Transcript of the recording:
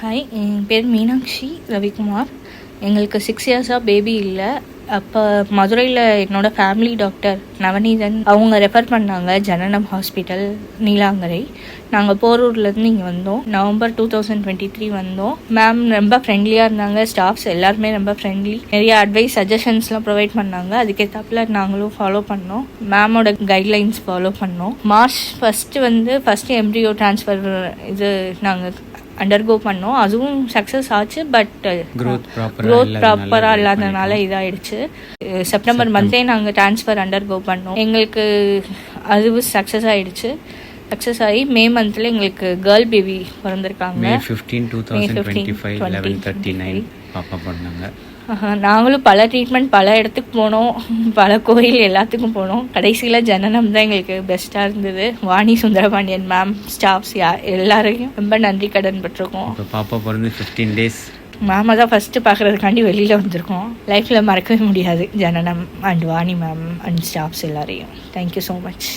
Hi, என் பேர் மீனாட்சி ரவிக்குமார். எங்களுக்கு 6 இயர்ஸாக பேபி இல்லை. அப்போ மதுரையில் என்னோடய ஃபேமிலி டாக்டர் நவநீதன் அவங்க ரெஃபர் பண்ணாங்க ஜனனம் ஹாஸ்பிட்டல் நீலாங்கரை. நாங்கள் போரூர்லேருந்து இங்கே வந்தோம். நவம்பர் 2023 வந்தோம். மேம் ரொம்ப ஃப்ரெண்ட்லியாக இருந்தாங்க. ஸ்டாஃப்ஸ் எல்லாருமே ரொம்ப ஃப்ரெண்ட்லி. நிறைய அட்வைஸ் சஜஷன்ஸ்லாம் ப்ரொவைட் பண்ணாங்க. அதுக்கேற்றாப்புல நாங்களும் ஃபாலோ பண்ணோம். மேமோட கைட்லைன்ஸ் ஃபாலோ பண்ணோம். மார்ச் ஃபஸ்ட்டு எம்ப்ரியோ ட்ரான்ஸ்ஃபர் இது நாங்கள் அண்டர்கோ பண்ணோம். அதுவும் சக்ஸஸ் ஆச்சு. பட் க்ரோத் ப்ராப்பராக இல்லாதனால இதாகிடுச்சு. செப்டம்பர் மந்த்தே நாங்கள் ட்ரான்ஸ்ஃபர் அண்டர்கோ பண்ணோம். எங்களுக்கு அதுவும் சக்ஸஸ் ஆகிடுச்சு. சக்ஸஸ் ஆகி மே மந்தில் எங்களுக்கு கேர்ள் பேபி பிறந்திருக்காங்க. May 15, 2025 11:39 பாப்பா பண்ணாங்க. நாங்களும் பல ட்ரீட்மெண்ட் பல இடத்துக்கு போனோம், பல கோயில் எல்லாத்துக்கும் போனோம். கடைசியில் ஜனனம் தான் எங்களுக்கு பெஸ்ட்டாக இருந்தது. வாணி சுந்தரபாண்டியன் மேம், ஸ்டாஃப்ஸ் எல்லாரையும் ரொம்ப நன்றி கடன் பட்டிருக்கோம். இப்போ பாப்பா பிறந்து 15 days. மேமை தான் ஃபஸ்ட்டு பார்க்குறதுக்காண்டி வெளியில் வந்திருக்கோம். லைஃப்பில் மறக்கவே முடியாது Jananam and Vani ma'am and staffs எல்லாரையும். Thank you so much.